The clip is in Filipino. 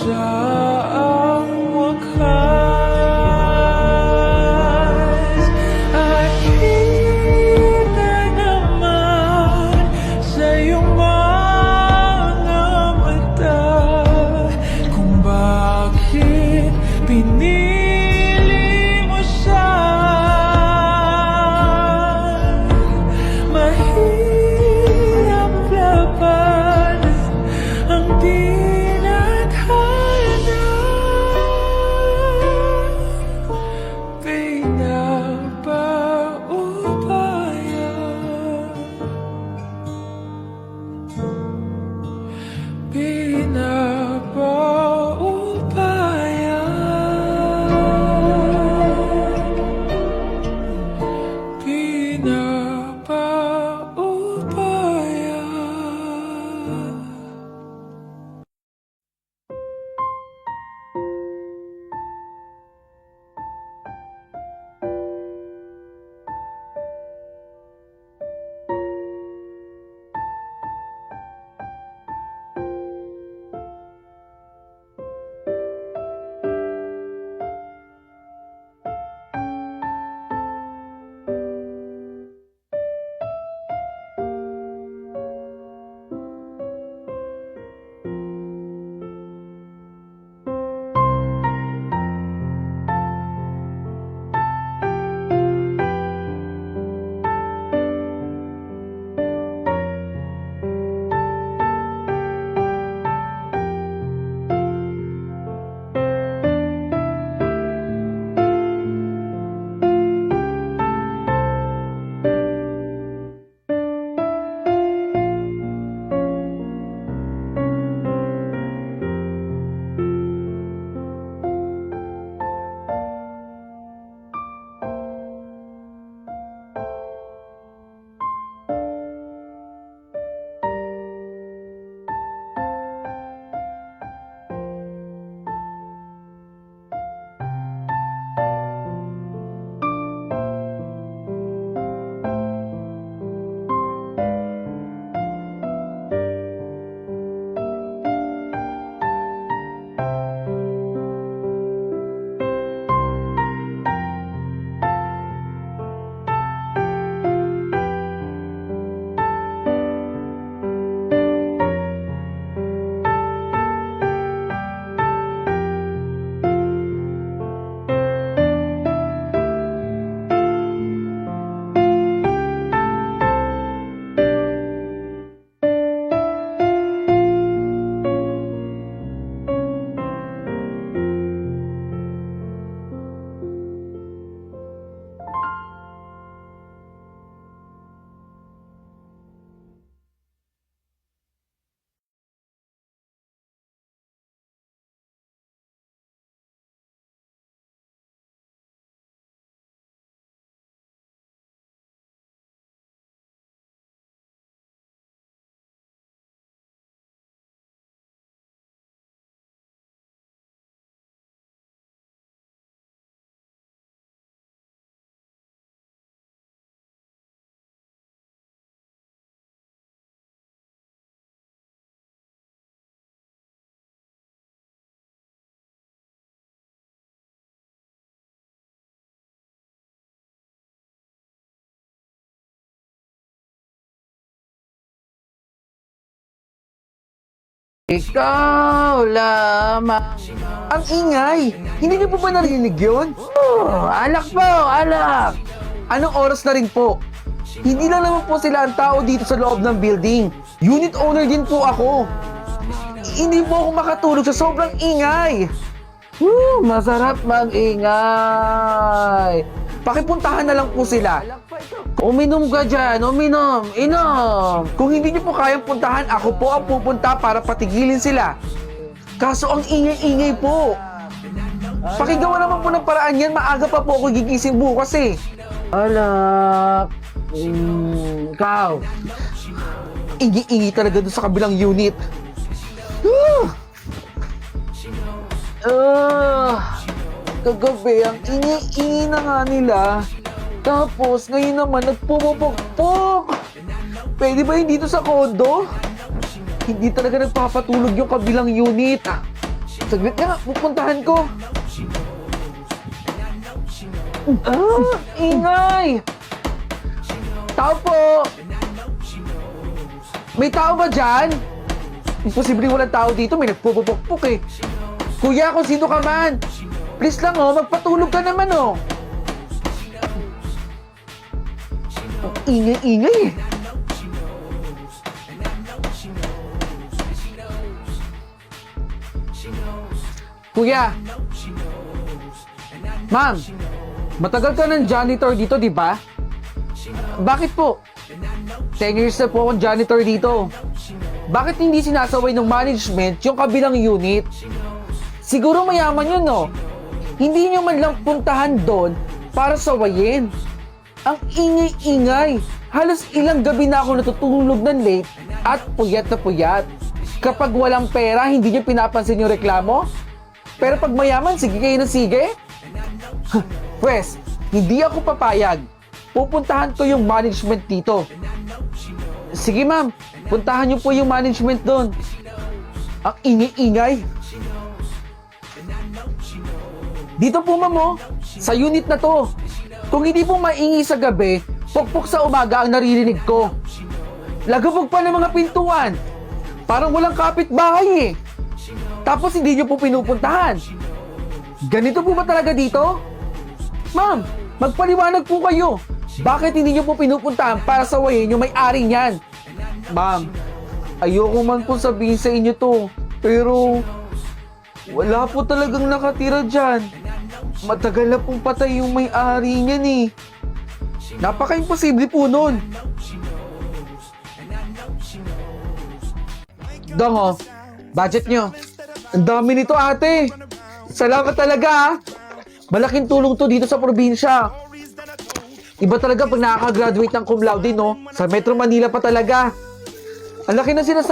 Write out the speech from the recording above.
sa ang wakas. Akita naman sa iyong mga mata kung bakit pinili mo siya. Mahirap laban ang tinadhana. Pinapaubaya, pinapaubaya, pinapaubaya. Ikaw lamang. Ang ingay! Hindi niyo po ba narinig yun? Alak po, alak. Anong oras na rin po? Hindi lang naman po sila ang tao dito sa loob ng building. Unit owner din po ako. Hindi po ako makatulog sa sobrang ingay. Masarap mag-ingay. Pakipuntahan na lang po sila. Uminom ka dyan, uminom, inom. Kung hindi niyo po kayang puntahan, ako po ang pupunta para patigilin sila. Kaso ang ingay-ingay po. Pakigawa naman po ng paraan yan, maaga pa po ako gigising bukas eh. Alak. Ikaw. Ingi-ingi talaga doon sa kabilang unit. Kagabi, ang ingi-ingi na nga nila. Tapos, ngayon naman, nagpumupukpok. Pwede ba yun dito sa kondo? Hindi talaga nagpapatulog yung kabilang unit. Saglit nga, pupuntahan ko. Ingay! Tao po! May tao ba dyan? Imposible walang tao dito, may nagpupupukpuk eh. Kuya, kung sino ka man, please lang oh, magpatulog ka naman oh. Ang ingay-ingay eh. Kuya! Ma'am! Matagal ka ng janitor dito, di ba? Bakit po? 10 years na po akong janitor dito. Bakit hindi sinasaway ng management yung kabilang unit? Siguro mayaman yun, no? Hindi nyo man lang puntahan doon para sawayin. Ang ingay-ingay. Halos ilang gabi na ako natutulog ng late at puyat na puyat. Kapag walang pera, hindi nyo pinapansin yung reklamo? Pero pag mayaman, sige kayo na sige? Pwes, hindi ako papayag. Pupuntahan ko yung management dito. Sige ma'am, puntahan niyo po yung management doon. Ang ingay-ingay. Dito po ma'am oh, sa unit na to. Kung hindi po maingay sa gabi, pukpok sa umaga ang naririnig ko. Lagabog pa ng mga pintuan. Parang walang kapitbahay eh. Tapos hindi niyo po pinupuntahan. Ganito po ba talaga dito? Ma'am, magpaliwanag po kayo. Bakit hindi niyo po pinupuntahan para sawayin yung may-ari niyan? Ma'am, ayoko man po sabihin sa inyo to. Pero, wala po talagang nakatira dyan. Matagal na pong patay yung may-ari niyan eh. Napaka-imposible po nun. Dong oh, budget nyo. Ang dami nito ate. Salamat talaga ha. Malaking tulong to dito sa probinsya. Iba talaga pag nakaka-graduate ng cum laude, no? Sa Metro Manila pa talaga. Ang laki na sinasabi.